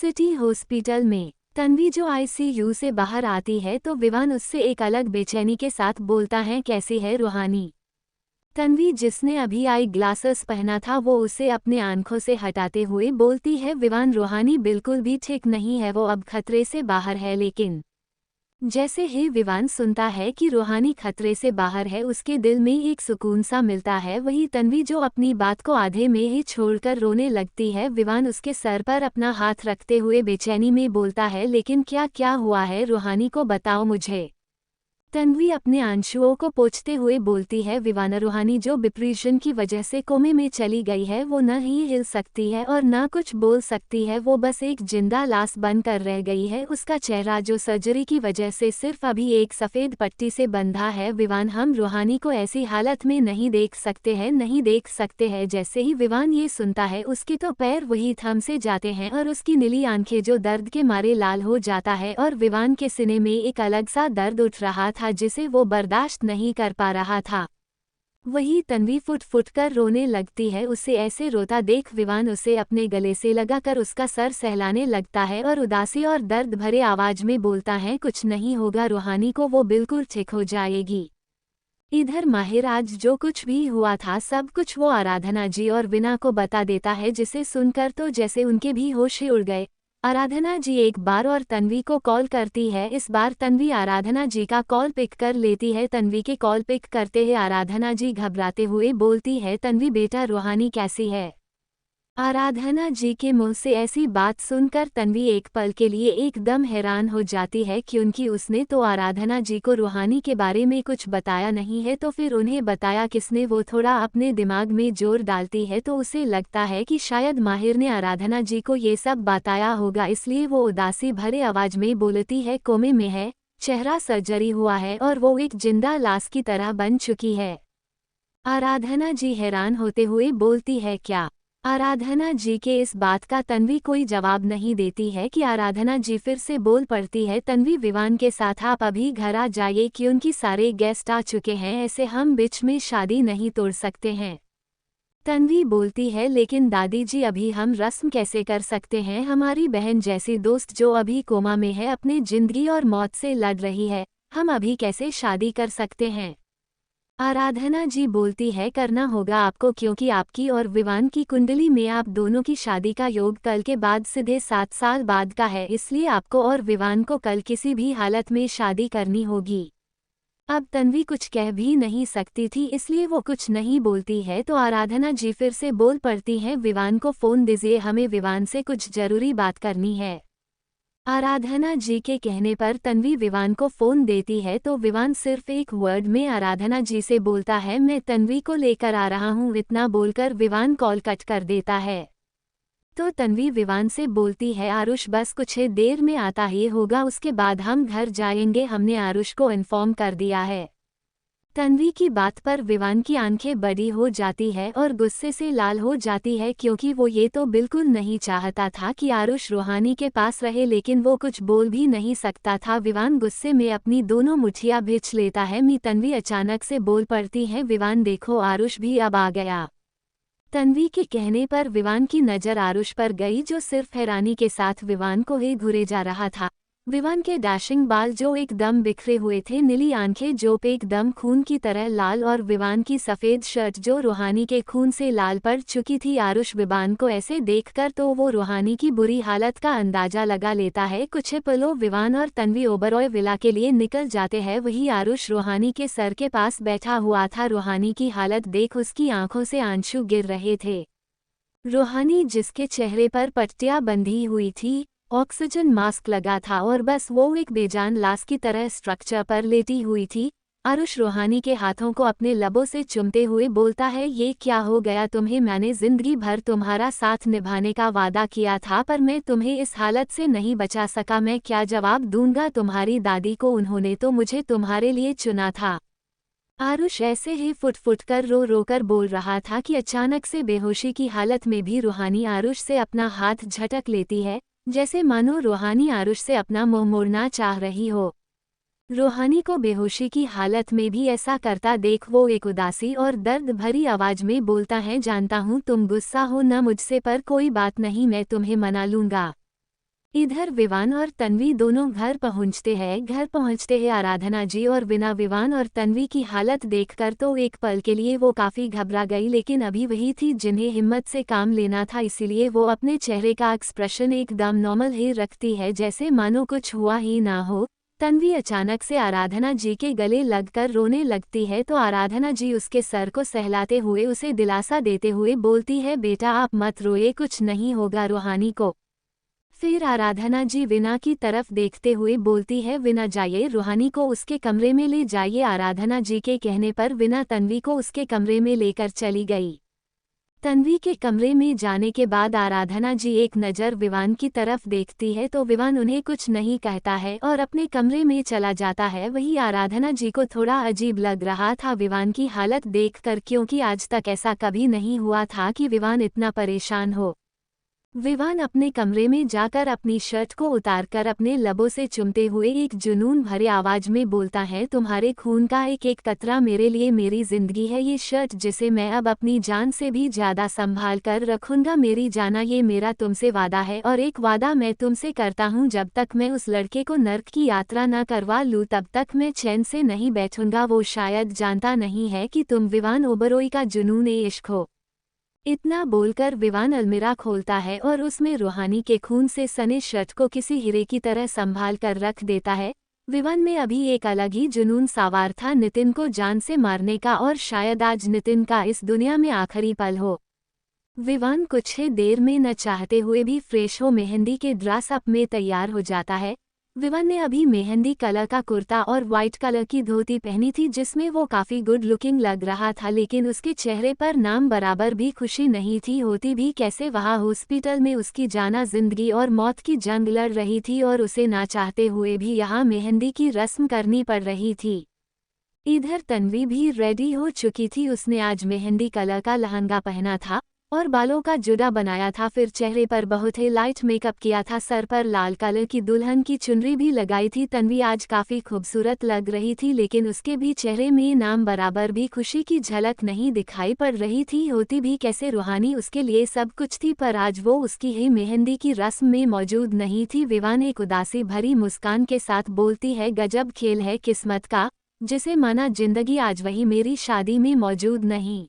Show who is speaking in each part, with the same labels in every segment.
Speaker 1: City hospital में तन्वी जो ICU से बाहर आती है तो विवान उससे एक अलग बेचैनी के साथ बोलता है, कैसी है रूहानी। तन्वी जिसने अभी आई ग्लासेस पहना था वो उसे अपने आंखों से हटाते हुए बोलती है, विवान रूहानी बिल्कुल भी ठीक नहीं है, वो अब खतरे से बाहर है। लेकिन जैसे ही विवान सुनता है कि रूहानी खतरे से बाहर है उसके दिल में एक सुकून सा मिलता है। वही तन्वी जो अपनी बात को आधे में ही छोड़कर रोने लगती है। विवान उसके सर पर अपना हाथ रखते हुए बेचैनी में बोलता है, लेकिन क्या क्या हुआ है रूहानी को बताओ मुझे। तन्वी अपने आंसुओं को पोंछते हुए बोलती है, विवान रूहानी जो डिप्रेशन की वजह से कोमे में चली गई है वो न ही हिल सकती है और न कुछ बोल सकती है, वो बस एक जिंदा लाश बनकर रह गई है। उसका चेहरा जो सर्जरी की वजह से सिर्फ अभी एक सफ़ेद पट्टी से बंधा है। विवान हम रूहानी को ऐसी हालत में नहीं देख सकते हैं, नहीं देख सकते हैं। जैसे ही विवान ये सुनता है उसके तो पैर वही थम से जाते हैं और उसकी नीली आंखें जो दर्द के मारे लाल हो जाता है और विवान के सीने में एक अलग सा दर्द उठ रहा था जिसे वो बर्दाश्त नहीं कर पा रहा था। वही तन्वी फुट फुट कर रोने लगती है। उसे ऐसे रोता देख विवान उसे अपने गले से लगाकर उसका सर सहलाने लगता है और उदासी और दर्द भरे आवाज में बोलता है, कुछ नहीं होगा रूहानी को, वो बिल्कुल ठीक हो जाएगी। इधर माहिर आज जो कुछ भी हुआ था सब कुछ वो आराधना जी और विना को बता देता है, जिसे सुनकर तो जैसे उनके भी होश ही उड़ गए। आराधना जी एक बार और तन्वी को कॉल करती है। इस बार तन्वी आराधना जी का कॉल पिक कर लेती है। तन्वी के कॉल पिक करते ही आराधना जी घबराते हुए बोलती है, तन्वी बेटा रूहानी कैसी है। आराधना जी के मुंह से ऐसी बात सुनकर तन्वी एक पल के लिए एकदम हैरान हो जाती है, क्योंकि उसने तो आराधना जी को रूहानी के बारे में कुछ बताया नहीं है, तो फिर उन्हें बताया किसने। वो थोड़ा अपने दिमाग में जोर डालती है तो उसे लगता है कि शायद माहिर ने आराधना जी को ये सब बताया होगा, इसलिए वो उदासी भरे आवाज में बोलती है, कोमे में है, चेहरा सर्जरी हुआ है और वो एक जिंदा लाश की तरह बन चुकी है। आराधना जी हैरान होते हुए बोलती है, क्या। आराधना जी के इस बात का तन्वी कोई जवाब नहीं देती है कि आराधना जी फिर से बोल पड़ती है, तन्वी विवान के साथ आप अभी घर आ जाइए क्योंकि सारे गेस्ट आ चुके हैं, ऐसे हम बीच में शादी नहीं तोड़ सकते हैं। तन्वी बोलती है, लेकिन दादी जी अभी हम रस्म कैसे कर सकते हैं, हमारी बहन जैसी दोस्त जो अभी कोमा में है, अपनी जिंदगी और मौत से लड़ रही है, हम अभी कैसे शादी कर सकते हैं। आराधना जी बोलती है, करना होगा आपको क्योंकि आपकी और विवान की कुंडली में आप दोनों की शादी का योग कल के बाद सीधे 7 साल बाद का है, इसलिए आपको और विवान को कल किसी भी हालत में शादी करनी होगी। अब तन्वी कुछ कह भी नहीं सकती थी इसलिए वो कुछ नहीं बोलती है तो आराधना जी फिर से बोल पड़ती हैं, विवान को फ़ोन दीजिए, हमें विवान से कुछ ज़रूरी बात करनी है। आराधना जी के कहने पर तन्वी विवान को फ़ोन देती है तो विवान सिर्फ एक वर्ड में आराधना जी से बोलता है, मैं तन्वी को लेकर आ रहा हूँ। इतना बोलकर विवान कॉल कट कर देता है। तो तन्वी विवान से बोलती है, आरुष बस कुछ ही देर में आता ही होगा, उसके बाद हम घर जाएंगे, हमने आरुष को इन्फॉर्म कर दिया है। तन्वी की बात पर विवान की आंखें बड़ी हो जाती है और गुस्से से लाल हो जाती है, क्योंकि वो ये तो बिल्कुल नहीं चाहता था कि आरुष रूहानी के पास रहे, लेकिन वो कुछ बोल भी नहीं सकता था। विवान गुस्से में अपनी दोनों मुठियां भींच लेता है। तन्वी अचानक से बोल पड़ती है, विवान देखो आरुष भी अब आ गया। तन्वी के कहने पर विवान की नज़र आरुष पर गई जो सिर्फ हैरानी के साथ विवान को ही घूरे जा रहा था। विवान के डैशिंग बाल जो एकदम बिखरे हुए थे, नीली आंखें जो एकदम खून की तरह लाल और विवान की सफ़ेद शर्ट जो रूहानी के खून से लाल पड़ चुकी थी। आरुष विवान को ऐसे देखकर तो वो रूहानी की बुरी हालत का अंदाजा लगा लेता है। कुछ पलों विवान और तन्वी ओबरॉय विला के लिए निकल जाते हैं। वही आरुष रूहानी के सर के पास बैठा हुआ था। रूहानी की हालत देख उसकी आंखों से आंसू गिर रहे थे। रूहानी जिसके चेहरे पर पट्टियां बंधी हुई थी, ऑक्सीजन मास्क लगा था और बस वो एक बेजान लाश की तरह स्ट्रक्चर पर लेटी हुई थी। आरुष रूहानी के हाथों को अपने लबों से चूमते हुए बोलता है, ये क्या हो गया तुम्हें, मैंने जिंदगी भर तुम्हारा साथ निभाने का वादा किया था पर मैं तुम्हें इस हालत से नहीं बचा सका, मैं क्या जवाब दूंगा तुम्हारी दादी को, उन्होंने तो मुझे तुम्हारे लिए चुना था। आरुष ऐसे ही फुट फुट कर रो रो कर बोल रहा था कि अचानक से बेहोशी की हालत में भी रूहानी आरुष से अपना हाथ झटक लेती है, जैसे मानो रूहानी आरुष से अपना मुंह मोड़ना चाह रही हो। रूहानी को बेहोशी की हालत में भी ऐसा करता देख वो एक उदासी और दर्द भरी आवाज में बोलता है, जानता हूँ तुम गुस्सा हो न मुझसे, पर कोई बात नहीं, मैं तुम्हें मना लूंगा। इधर विवान और तन्वी दोनों घर पहुंचते हैं आराधना जी और बिना विवान और तन्वी की हालत देखकर तो एक पल के लिए वो काफी घबरा गई, लेकिन अभी वही थी जिन्हें हिम्मत से काम लेना था, इसीलिए वो अपने चेहरे का एक्सप्रेशन एकदम नॉर्मल ही रखती है, जैसे मानो कुछ हुआ ही ना हो। तन्वी अचानक से आराधना जी के गले लगकर रोने लगती है तो आराधना जी उसके सर को सहलाते हुए उसे दिलासा देते हुए बोलती है, बेटा आप मत रोइए, कुछ नहीं होगा रूहानी को। फिर आराधना जी वीना की तरफ देखते हुए बोलती है, वीना जाइए, रूहानी को उसके कमरे में ले जाइए। आराधना जी के कहने पर वीना तन्वी को उसके कमरे में लेकर चली गई। तन्वी के कमरे में जाने के बाद आराधना जी एक नज़र विवान की तरफ देखती है तो विवान उन्हें कुछ नहीं कहता है और अपने कमरे में चला जाता है। वही आराधना जी को थोड़ा अजीब लग रहा था विवान की हालत देखकर, क्योंकि आज तक ऐसा कभी नहीं हुआ था कि विवान इतना परेशान हो। विवान अपने कमरे में जाकर अपनी शर्ट को उतारकर अपने लबों से चुमते हुए एक जुनून भरे आवाज में बोलता है, तुम्हारे खून का एक एक कतरा मेरे लिए मेरी जिंदगी है, ये शर्ट जिसे मैं अब अपनी जान से भी ज्यादा संभाल कर रखूंगा, मेरी जाना ये मेरा तुमसे वादा है और एक वादा मैं तुमसे करता हूँ, जब तक मैं उस लड़के को नर्क की यात्रा न करवा लूँ तब तक मैं चैन से नहीं बैठूंगा। वो शायद जानता नहीं है कि तुम विवान ओबरॉय का जुनून इश्क हो। इतना बोलकर विवान अलमीरा खोलता है और उसमें रूहानी के खून से सने शर्ट को किसी हीरे की तरह संभाल कर रख देता है। विवान में अभी एक अलग ही जुनून सवार था नितिन को जान से मारने का, और शायद आज नितिन का इस दुनिया में आखिरी पल हो। विवान कुछ ही देर में न चाहते हुए भी फ्रेश हो मेहंदी के ड्रेस अप में तैयार हो जाता है। विवान ने अभी मेहंदी कलर का कुर्ता और वाइट कलर की धोती पहनी थी जिसमें वो काफी गुड लुकिंग लग रहा था, लेकिन उसके चेहरे पर नाम बराबर भी खुशी नहीं थी। होती भी कैसे, वहाँ हॉस्पिटल में उसकी जाना जिंदगी और मौत की जंग लड़ रही थी और उसे ना चाहते हुए भी यहाँ मेहंदी की रस्म करनी पड़ रही थी। इधर तन्वी भी रेडी हो चुकी थी, उसने आज मेहंदी कलर का लहंगा पहना था और बालों का जुड़ा बनाया था, फिर चेहरे पर बहुत ही लाइट मेकअप किया था, सर पर लाल कलर की दुल्हन की चुनरी भी लगाई थी। तन्वी आज काफी खूबसूरत लग रही थी, लेकिन उसके भी चेहरे में नाम बराबर भी खुशी की झलक नहीं दिखाई पड़ रही थी। होती भी कैसे, रूहानी उसके लिए सब कुछ थी पर आज वो उसकी ही मेहंदी की रस्म में मौजूद नहीं थी। विवान एक उदासी भरी मुस्कान के साथ बोलती है, गजब खेल है किस्मत का, जिसे माना जिंदगी आज वही मेरी शादी में मौजूद नहीं।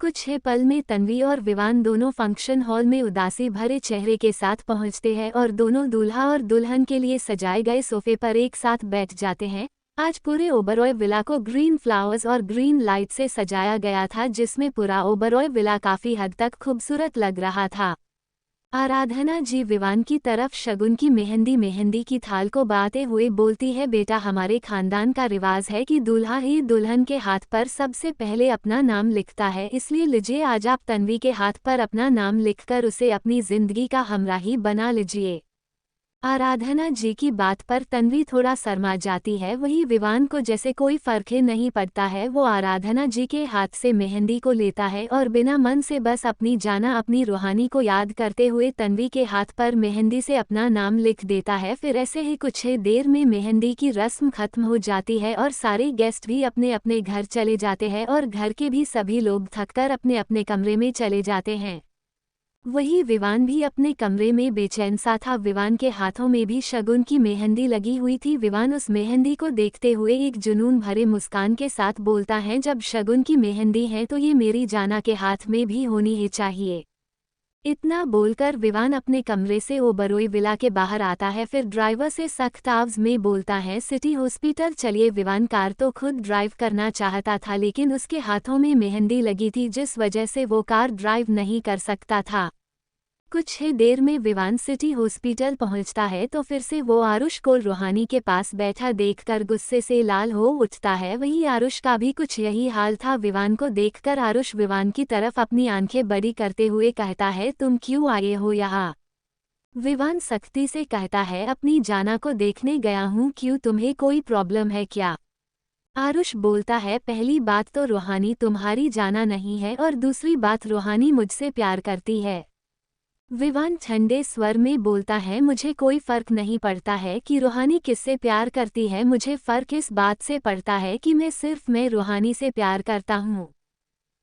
Speaker 1: कुछ ही पल में तन्वी और विवान दोनों फंक्शन हॉल में उदासी भरे चेहरे के साथ पहुंचते हैं और दोनों दूल्हा और दुल्हन के लिए सजाए गए सोफे पर एक साथ बैठ जाते हैं। आज पूरे ओबरॉय विला को ग्रीन फ्लावर्स और ग्रीन लाइट से सजाया गया था, जिसमें पूरा ओबरॉय विला काफी हद तक खूबसूरत लग रहा था। आराधना जी विवान की तरफ शगुन की मेहंदी की थाल को बाते हुए बोलती है, बेटा हमारे खानदान का रिवाज है कि दूल्हा ही दुल्हन के हाथ पर सबसे पहले अपना नाम लिखता है, इसलिए लीजिए आज आप तन्वी के हाथ पर अपना नाम लिखकर उसे अपनी जिंदगी का हमराही बना लीजिए। आराधना जी की बात पर तन्वी थोड़ा शर्मा जाती है, वही विवान को जैसे कोई फर्क ही नहीं पड़ता है। वो आराधना जी के हाथ से मेहंदी को लेता है और बिना मन से बस अपनी जाना अपनी रूहानी को याद करते हुए तन्वी के हाथ पर मेहंदी से अपना नाम लिख देता है। फिर ऐसे ही कुछ ही देर में मेहंदी की रस्म खत्म हो जाती है और सारे गेस्ट भी अपने अपने घर चले जाते हैं और घर के भी सभी लोग थककर अपने अपने कमरे में चले जाते हैं। वही विवान भी अपने कमरे में बेचैन सा था। विवान के हाथों में भी शगुन की मेहंदी लगी हुई थी। विवान उस मेहंदी को देखते हुए एक जुनून भरे मुस्कान के साथ बोलता है, जब शगुन की मेहंदी है तो ये मेरी जाना के हाथ में भी होनी ही चाहिए। इतना बोलकर विवान अपने कमरे से ओबरॉय विला के बाहर आता है, फिर ड्राइवर से सख्त आवाज में बोलता है, सिटी हॉस्पिटल चलिए। विवान कार तो खुद ड्राइव करना चाहता था, लेकिन उसके हाथों में मेहंदी लगी थी जिस वजह से वो कार ड्राइव नहीं कर सकता था। कुछ ही देर में विवान सिटी हॉस्पिटल पहुंचता है तो फिर से वो आरुष को रूहानी के पास बैठा देखकर गुस्से से लाल हो उठता है। वही आरुष का भी कुछ यही हाल था। विवान को देखकर आरुष विवान की तरफ अपनी आंखें बड़ी करते हुए कहता है, तुम क्यों आए हो यहाँ? विवान सख्ती से कहता है, अपनी जाना को देखने गया हूँ, क्यों तुम्हें कोई प्रॉब्लम है क्या? आरुष बोलता है, पहली बात तो रूहानी तुम्हारी जाना नहीं है और दूसरी बात रूहानी मुझसे प्यार करती है। विवान ठंडे स्वर में बोलता है, मुझे कोई फर्क नहीं पड़ता है कि रूहानी किससे प्यार करती है, मुझे फर्क इस बात से पड़ता है कि मैं रूहानी से प्यार करता हूँ।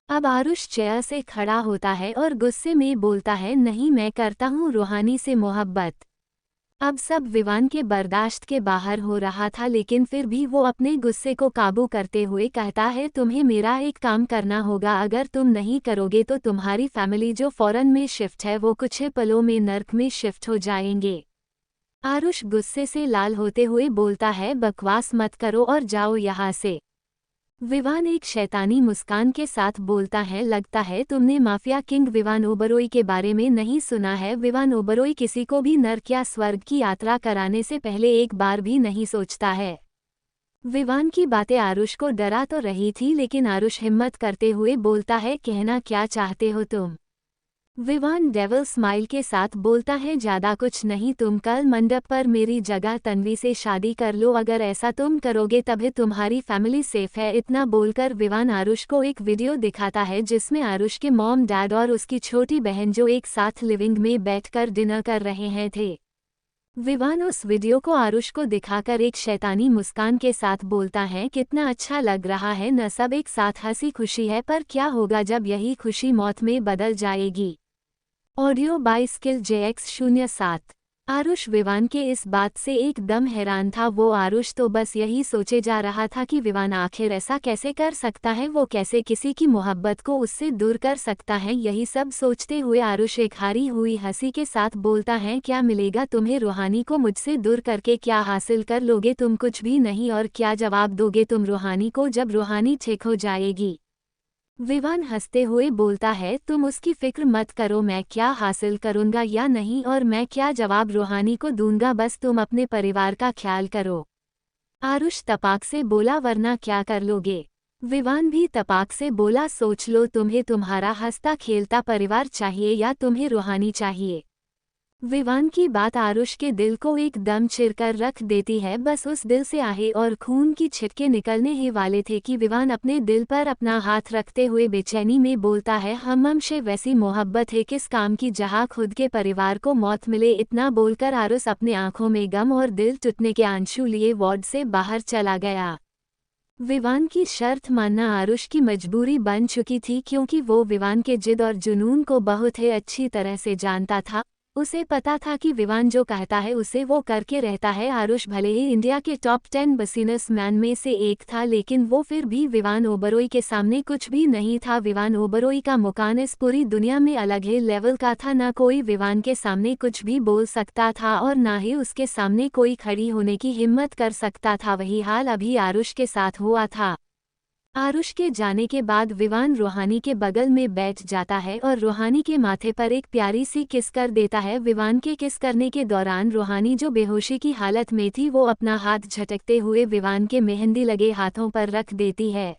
Speaker 1: अब आरुष चेयर से खड़ा होता है और गुस्से में बोलता है, नहीं, मैं करता हूँ रूहानी से मोहब्बत। अब सब विवान के बर्दाश्त के बाहर हो रहा था, लेकिन फिर भी वो अपने गुस्से को काबू करते हुए कहता है, तुम्हें मेरा एक काम करना होगा, अगर तुम नहीं करोगे तो तुम्हारी फैमिली जो फॉरेन में शिफ्ट है वो कुछ ही पलों में नर्क में शिफ्ट हो जाएंगे। आरुष गुस्से से लाल होते हुए बोलता है, बकवास मत करो और जाओ यहाँ से। विवान एक शैतानी मुस्कान के साथ बोलता है, लगता है तुमने माफिया किंग विवान ओबरोई के बारे में नहीं सुना है। विवान ओबरोई किसी को भी नर्क या स्वर्ग की यात्रा कराने से पहले एक बार भी नहीं सोचता है। विवान की बातें आरुष को डरा तो रही थी, लेकिन आरुष हिम्मत करते हुए बोलता है, कहना क्या चाहते हो तुम? विवान डेविल स्माइल के साथ बोलता है, ज्यादा कुछ नहीं, तुम कल मंडप पर मेरी जगह तन्वी से शादी कर लो, अगर ऐसा तुम करोगे तभी तुम्हारी फैमिली सेफ है। इतना बोलकर विवान आरुष को एक वीडियो दिखाता है जिसमें आरुष के मॉम डैड और उसकी छोटी बहन जो एक साथ लिविंग में बैठकर डिनर कर रहे हैं थे। विवान उस वीडियो को आरुष को दिखाकर एक शैतानी मुस्कान के साथ बोलता है, कितना अच्छा लग रहा है न, सब एक साथ हंसी खुशी है, पर क्या होगा जब यही खुशी मौत में बदल जाएगी। Audio by skill JX07। Aarush Vivaan के इस बात से एकदम हैरान था। वो आरुष तो बस यही सोचे जा रहा था कि विवान आखिर ऐसा कैसे कर सकता है, वो कैसे किसी की मोहब्बत को उससे दूर कर सकता है। यही सब सोचते हुए आरुष एक हारी हुई हंसी के साथ बोलता है, क्या मिलेगा तुम्हें रूहानी को मुझसे दूर करके? क्या हासिल कर लोगे तुम? कुछ भी नहीं। और क्या जवाब दोगे तुम रूहानी को जब रूहानी ठीक हो जाएगी? विवान हंसते हुए बोलता है, तुम उसकी फिक्र मत करो, मैं क्या हासिल करूंगा या नहीं और मैं क्या जवाब रूहानी को दूंगा, बस तुम अपने परिवार का ख्याल करो। आरुष तपाक से बोला, वरना क्या कर लोगे? विवान भी तपाक से बोला, सोच लो, तुम्हें तुम्हारा हंसता खेलता परिवार चाहिए या तुम्हें रूहानी चाहिए? विवान की बात आरुष के दिल को एकदम चिरकर रख देती है। बस उस दिल से आहे और खून की छिटके निकलने ही वाले थे कि विवान अपने दिल पर अपना हाथ रखते हुए बेचैनी में बोलता है, हमसे वैसी मोहब्बत है किस काम की जहाँ खुद के परिवार को मौत मिले। इतना बोलकर आरुष अपने आंखों में गम और दिल टूटने के आंसू लिए वार्ड से बाहर चला गया। विवान की शर्त मानना आरुष की मजबूरी बन चुकी थी, क्योंकि वो विवान के जिद और जुनून को बहुत ही अच्छी तरह से जानता था। उसे पता था कि विवान जो कहता है उसे वो करके रहता है। आरुष भले ही इंडिया के टॉप 10 बिजनेसमैन में से एक था, लेकिन वो फिर भी विवान ओबरोई के सामने कुछ भी नहीं था। विवान ओबरोई का मुकाम इस पूरी दुनिया में अलग ही लेवल का था। ना कोई विवान के सामने कुछ भी बोल सकता था और ना ही उसके सामने कोई खड़ी होने की हिम्मत कर सकता था। वही हाल अभी आरुष के साथ हुआ था। आरुष के जाने के बाद विवान रूहानी के बगल में बैठ जाता है और रूहानी के माथे पर एक प्यारी सी किस कर देता है। विवान के किस करने के दौरान रूहानी जो बेहोशी की हालत में थी, वो अपना हाथ झटकते हुए विवान के मेहंदी लगे हाथों पर रख देती है।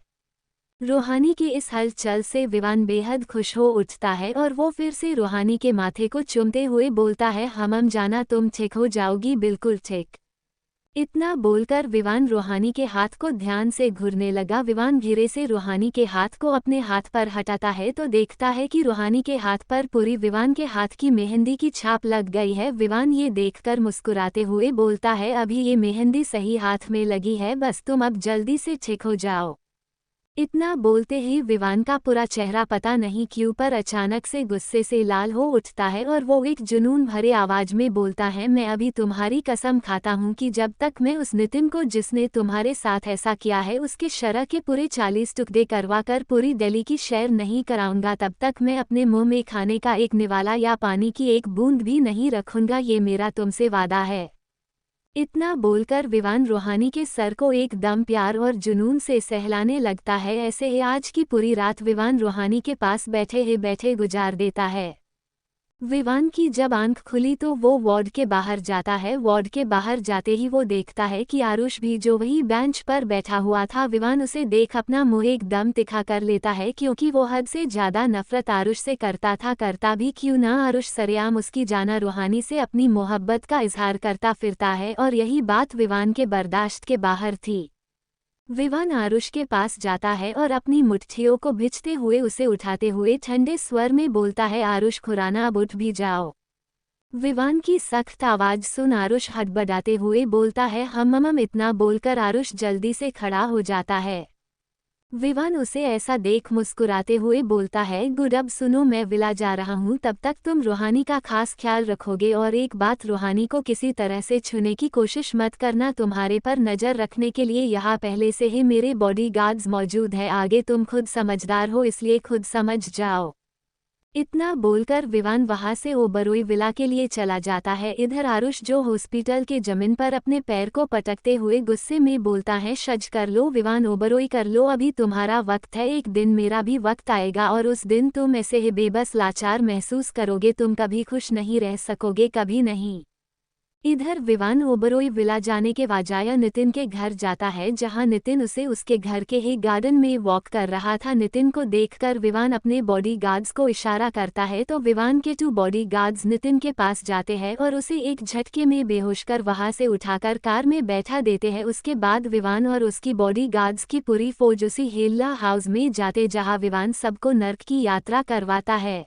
Speaker 1: रूहानी के इस हलचल से विवान बेहद खुश हो उठता है और वो फिर से रूहानी के माथे को चूमते हुए बोलता है, हमम जाना, तुम ठीक हो जाओगी, बिल्कुल ठीक। इतना बोलकर विवान रूहानी के हाथ को ध्यान से घूरने लगा। विवान धीरे से रूहानी के हाथ को अपने हाथ पर हटाता है तो देखता है कि रूहानी के हाथ पर पूरी विवान के हाथ की मेहंदी की छाप लग गई है। विवान ये देखकर मुस्कुराते हुए बोलता है, अभी ये मेहंदी सही हाथ में लगी है, बस तुम अब जल्दी से ठीक हो जाओ। इतना बोलते ही विवान का पूरा चेहरा पता नहीं क्यों पर अचानक से गुस्से से लाल हो उठता है और वो एक जुनून भरे आवाज में बोलता है, मैं अभी तुम्हारी कसम खाता हूँ कि जब तक मैं उस नितिन को जिसने तुम्हारे साथ ऐसा किया है उसके शरह के पूरे 40 टुकड़े करवा कर पूरी दिल्ली की सैर नहीं कराऊंगा, तब तक मैं अपने मुंह में खाने का एक निवाला या पानी की एक बूंद भी नहीं रखूंगा। ये मेरा तुमसे वादा है। इतना बोलकर विवान रूहानी के सर को एकदम प्यार और जुनून से सहलाने लगता है। ऐसे ही आज की पूरी रात विवान रूहानी के पास बैठे ही बैठे गुजार देता है। विवान की जब आंख खुली तो वो वार्ड के बाहर जाता है। वार्ड के बाहर जाते ही वो देखता है कि आरुष भी जो वही बेंच पर बैठा हुआ था। विवान उसे देख अपना मुंह एकदम तिखा कर लेता है, क्योंकि वो हद से ज्यादा नफरत आरुष से करता था। करता भी क्यों ना, आरुष सरेआम उसकी जाना रूहानी से अपनी मोहब्बत का इजहार करता फिरता है और यही बात विवान के बर्दाश्त के बाहर थी। विवान आरुष के पास जाता है और अपनी मुट्ठियों को भिंचते हुए उसे उठाते हुए ठंडे स्वर में बोलता है, आरुष खुराना, अब उठ भी जाओ। विवान की सख्त आवाज सुन आरुष हड़बड़ाते हुए बोलता है, हम। इतना बोलकर आरुष जल्दी से खड़ा हो जाता है। विवान उसे ऐसा देख मुस्कुराते हुए बोलता है, गुड, अब सुनो, मैं विला जा रहा हूँ, तब तक तुम रूहानी का खास ख्याल रखोगे, और एक बात, रूहानी को किसी तरह से छूने की कोशिश मत करना, तुम्हारे पर नज़र रखने के लिए यहाँ पहले से ही मेरे बॉडीगार्ड्स मौजूद है, आगे तुम खुद समझदार हो, इसलिए खुद समझ जाओ। इतना बोलकर विवान वहां से ओबरोई विला के लिए चला जाता है। इधर आरुष जो हॉस्पिटल के जमीन पर अपने पैर को पटकते हुए गुस्से में बोलता है, शज कर लो विवान, ओबरोई कर लो, अभी तुम्हारा वक्त है, एक दिन मेरा भी वक्त आएगा और उस दिन तुम ऐसे ही बेबस लाचार महसूस करोगे, तुम कभी खुश नहीं रह सकोगे, कभी नहीं। इधर विवान ओबरोई विला जाने के बजाय नितिन के घर जाता है, जहां नितिन उसे उसके घर के ही गार्डन में वॉक कर रहा था। नितिन को देखकर विवान अपने बॉडीगार्ड्स को इशारा करता है तो विवान के 2 बॉडीगार्ड्स नितिन के पास जाते हैं और उसे एक झटके में बेहोश कर वहां से उठाकर कार में बैठा देते हैं। उसके बाद विवान और उसकी बॉडीगार्ड्स की पूरी फौज उसी हिल हाउस में जाते जहां विवान सबको नर्क की यात्रा करवाता है।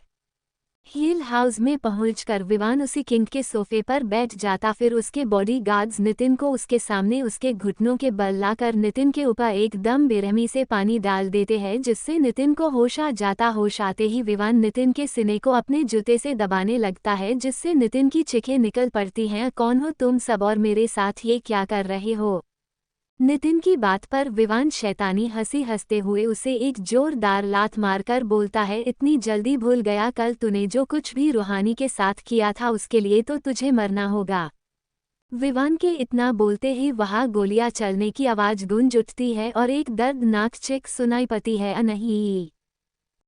Speaker 1: हिल हाउस में पहुंचकर विवान उसी किंग के सोफे पर बैठ जाता, फिर उसके बॉडीगार्ड्स नितिन को उसके सामने उसके घुटनों के बल लाकर नितिन के ऊपर एकदम बेरहमी से पानी डाल देते हैं, जिससे नितिन को होश आ जाता। होश आते ही विवान नितिन के सीने को अपने जूते से दबाने लगता है, जिससे नितिन की चीखें निकल पड़ती हैं, कौन हो तुम सब और मेरे साथ ये क्या कर रहे हो। नितिन की बात पर विवान शैतानी हंसी हंसते हुए उसे एक जोरदार लात मारकर बोलता है, इतनी जल्दी भूल गया, कल तूने जो कुछ भी रूहानी के साथ किया था उसके लिए तो तुझे मरना होगा। विवान के इतना बोलते ही वहां गोलियां चलने की आवाज गूंज उठती है और एक दर्दनाक चीख सुनाई पड़ती है, नहीं,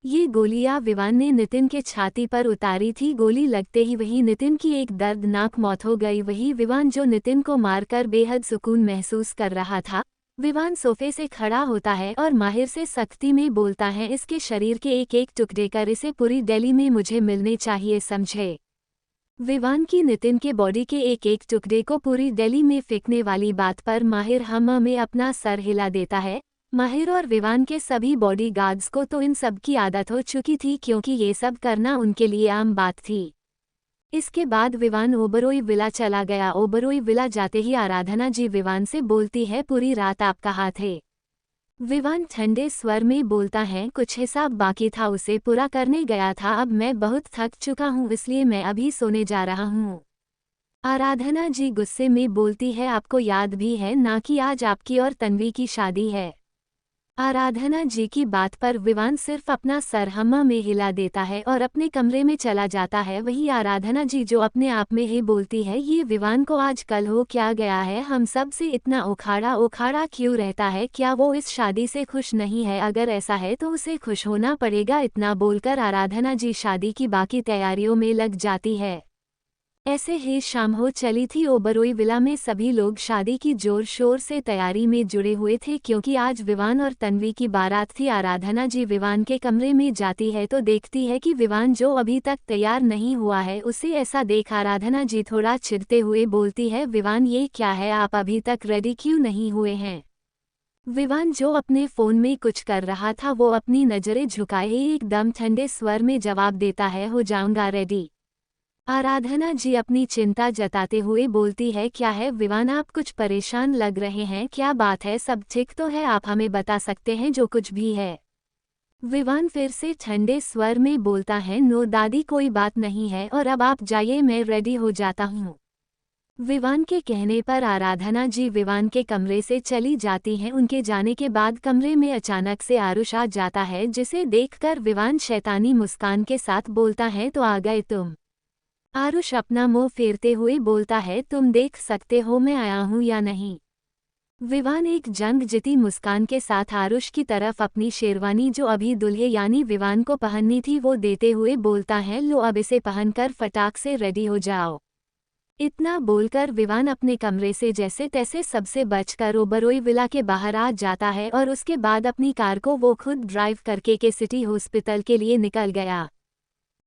Speaker 1: ये गोलियां विवान ने नितिन के छाती पर उतारी थी। गोली लगते ही वही नितिन की एक दर्दनाक मौत हो गई। वही विवान जो नितिन को मारकर बेहद सुकून महसूस कर रहा था। विवान सोफे से खड़ा होता है और माहिर से सख्ती में बोलता है, इसके शरीर के एक एक टुकड़े कर इसे पूरी दिल्ली में मुझे मिलने चाहिए, समझे। विवान की नितिन के बॉडी के एक एक टुकड़े को पूरी दिल्ली में फेंकने वाली बात पर माहिर हम में अपना सर हिला देता है। माहिर और विवान के सभी बॉडीगार्ड्स को तो इन सब की आदत हो चुकी थी, क्योंकि ये सब करना उनके लिए आम बात थी। इसके बाद विवान ओबरोई विला चला गया। ओबरोई विला जाते ही आराधना जी विवान से बोलती है, पूरी रात आप कहाँ थे। विवान ठंडे स्वर में बोलता है, कुछ हिसाब बाकी था उसे पूरा करने गया था, अब मैं बहुत थक चुका हूँ, इसलिए मैं अभी सोने जा रहा हूँ। आराधना जी गुस्से में बोलती है, आपको याद भी है ना कि आज आपकी और तन्वी की शादी है। आराधना जी की बात पर विवान सिर्फ अपना सर हम्मा में हिला देता है और अपने कमरे में चला जाता है। वही आराधना जी जो अपने आप में ही बोलती है, ये विवान को आज कल हो क्या गया है, हम सब से इतना उखाड़ा उखाड़ा क्यों रहता है, क्या वो इस शादी से खुश नहीं है, अगर ऐसा है तो उसे खुश होना पड़ेगा। इतना बोलकर आराधना जी शादी की बाकी तैयारियों में लग जाती है। ऐसे ही शाम हो चली थी। ओबरोई विला में सभी लोग शादी की जोर शोर से तैयारी में जुड़े हुए थे, क्योंकि आज विवान और तन्वी की बारात थी। आराधना जी विवान के कमरे में जाती है तो देखती है कि विवान जो अभी तक तैयार नहीं हुआ है। उसे ऐसा देख आराधना जी थोड़ा चिढ़ते हुए बोलती है, विवान ये क्या है, आप अभी तक रेडी क्यों नहीं हुए हैं। विवान जो अपने फोन में कुछ कर रहा था वो अपनी नजरें झुकाए एकदम ठंडे स्वर में जवाब देता है, हो जाऊंगा रेडी। आराधना जी अपनी चिंता जताते हुए बोलती है, क्या है विवान, आप कुछ परेशान लग रहे हैं, क्या बात है, सब ठीक तो है, आप हमें बता सकते हैं जो कुछ भी है। विवान फिर से ठंडे स्वर में बोलता है, नो दादी, कोई बात नहीं है और अब आप जाइए, मैं रेडी हो जाता हूँ। विवान के कहने पर आराधना जी विवान के कमरे से चली जाती हैं। उनके जाने के बाद कमरे में अचानक से आरुष आ जाता है, जिसे देखकर विवान शैतानी मुस्कान के साथ बोलता है, तो आ गए तुम। आरुष अपना मुंह फेरते हुए बोलता है, तुम देख सकते हो मैं आया हूं या नहीं। विवान एक जंग जीती मुस्कान के साथ आरुष की तरफ अपनी शेरवानी जो अभी दुल्हे यानी विवान को पहननी थी वो देते हुए बोलता है, लो अब इसे पहनकर फटाक से रेडी हो जाओ। इतना बोलकर विवान अपने कमरे से जैसे तैसे सबसे बचकर ओबरोई विला के बाहर आ जाता है और उसके बाद अपनी कार को वो खुद ड्राइव करके के सिटी हॉस्पिटल के लिए निकल गया।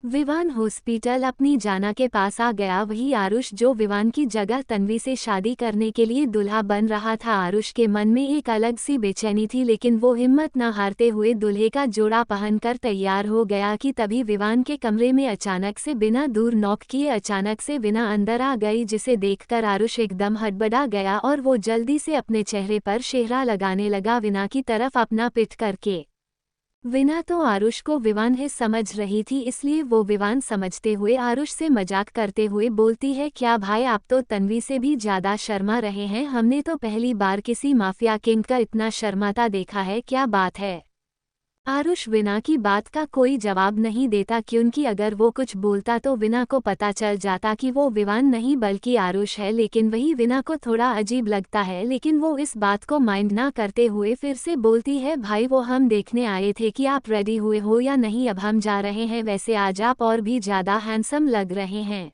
Speaker 1: विवान हॉस्पिटल अपनी जाना के पास आ गया। वही आरुष जो विवान की जगह तन्वी से शादी करने के लिए दूल्हा बन रहा था। आरुष के मन में एक अलग सी बेचैनी थी, लेकिन वो हिम्मत न हारते हुए दूल्हे का जोड़ा पहनकर तैयार हो गया कि तभी विवान के कमरे में अचानक से बिना दूर नॉक किए अचानक से विना अंदर आ गई, जिसे देखकर आरुष एकदम हड़बड़ा गया और वो जल्दी से अपने चेहरे पर सेहरा लगाने लगा विना की तरफ अपना पिट करके। विना तो आरुष को विवान ही समझ रही थी, इसलिए वो विवान समझते हुए आरुष से मजाक करते हुए बोलती है, क्या भाई आप तो तन्वी से भी ज्यादा शर्मा रहे हैं, हमने तो पहली बार किसी माफिया किंग का इतना शर्माता देखा है, क्या बात है। आरुष विना की बात का कोई जवाब नहीं देता, क्योंकि अगर वो कुछ बोलता तो विना को पता चल जाता कि वो विवान नहीं बल्कि आरुष है। लेकिन वही विना को थोड़ा अजीब लगता है, लेकिन वो इस बात को माइंड ना करते हुए फिर से बोलती है, भाई वो हम देखने आए थे कि आप रेडी हुए हो या नहीं, अब हम जा रहे हैं, वैसे आज आप और भी ज्यादा हैंडसम लग रहे हैं।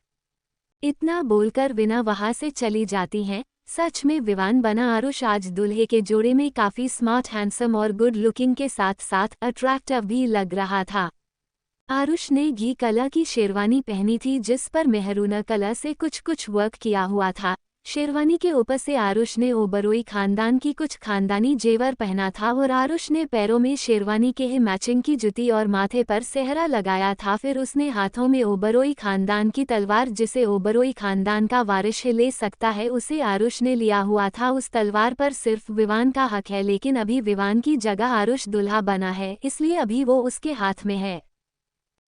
Speaker 1: इतना बोलकर विना वहां से चली जाती हैं। सच में विवान बना आरुष आज दूल्हे के जोड़े में काफी स्मार्ट, हैंडसम और गुड लुकिंग के साथ साथ अट्रैक्टिव भी लग रहा था। आरुष ने घी कलर की शेरवानी पहनी थी, जिस पर मेहरून कलर से कुछ वर्क किया हुआ था। शेरवानी के ऊपर से आरुष ने ओबरोई खानदान की कुछ खानदानी जेवर पहना था और आरुष ने पैरों में शेरवानी के ही मैचिंग की जूती और माथे पर सेहरा लगाया था। फिर उसने हाथों में ओबरोई खानदान की तलवार, जिसे ओबरोई खानदान का वारिश ही ले सकता है, उसे आरुष ने लिया हुआ था। उस तलवार पर सिर्फ विवान का हक है, लेकिन अभी विवान की जगह आरुष दूल्हा बना है, इसलिए अभी वो उसके हाथ में है।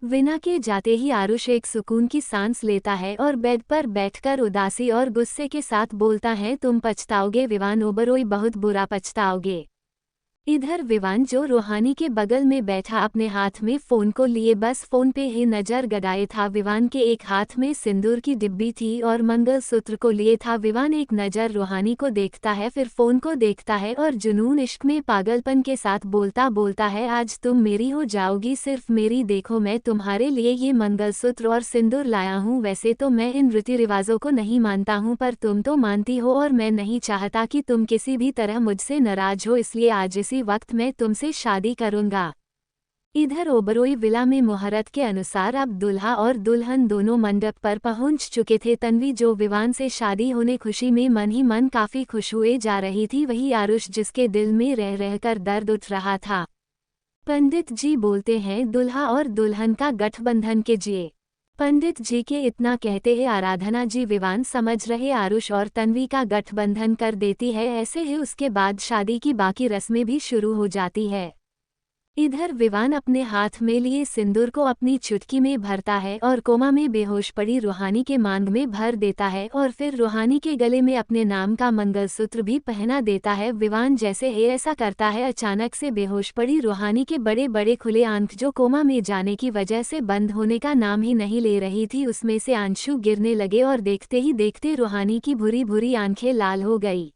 Speaker 1: विना के जाते ही आरुष एक सुकून की सांस लेता है और बेड पर बैठकर उदासी और गुस्से के साथ बोलता है, तुम पछताओगे विवान ओबरोई, बहुत बुरा पछताओगे। इधर विवान जो रूहानी के बगल में बैठा अपने हाथ में फोन को लिए बस फोन पे ही नजर गड़ाए था। विवान के एक हाथ में सिंदूर की डिब्बी थी और मंगलसूत्र को लिए था। विवान एक नजर रूहानी को देखता है, फिर फोन को देखता है और जुनून इश्क में पागलपन के साथ बोलता है, आज तुम मेरी हो जाओगी, सिर्फ मेरी, देखो मैं तुम्हारे लिए ये मंगलसूत्र और सिंदूर लाया हूँ। वैसे तो मैं इन रीति रिवाजों को नहीं मानता हूँ, पर तुम तो मानती हो और मैं नहीं चाहता कि तुम किसी भी तरह मुझसे नाराज हो, इसलिए आज इसी वक्त मैं तुमसे शादी करूंगा। इधर ओबरोई विला में मुहूर्त के अनुसार अब दूल्हा और दुल्हन दोनों मंडप पर पहुंच चुके थे। तन्वी जो विवान से शादी होने खुशी में मन ही मन काफी खुश हुए जा रही थी, वही आरुष जिसके दिल में रह रहकर दर्द उठ रहा था। पंडित जी बोलते हैं, दूल्हा और दुल्हन का गठबंधन कीजिए। पंडित जी के इतना कहते हैं आराधना जी विवान समझ रहे आरुष और तन्वी का गठबंधन कर देती है। ऐसे ही उसके बाद शादी की बाकी रस्में भी शुरू हो जाती है। इधर विवान अपने हाथ में लिए सिंदूर को अपनी चुटकी में भरता है और कोमा में बेहोश पड़ी रूहानी के मांग में भर देता है और फिर रूहानी के गले में अपने नाम का मंगलसूत्र भी पहना देता है। विवान जैसे ही ऐसा करता है, अचानक से बेहोश पड़ी रूहानी के बड़े बड़े खुले आंख जो कोमा में जाने की वजह से बंद होने का नाम ही नहीं ले रही थी, उसमें से आंसू गिरने लगे और देखते ही देखते रूहानी की भूरी भूरी आंखें लाल हो गई।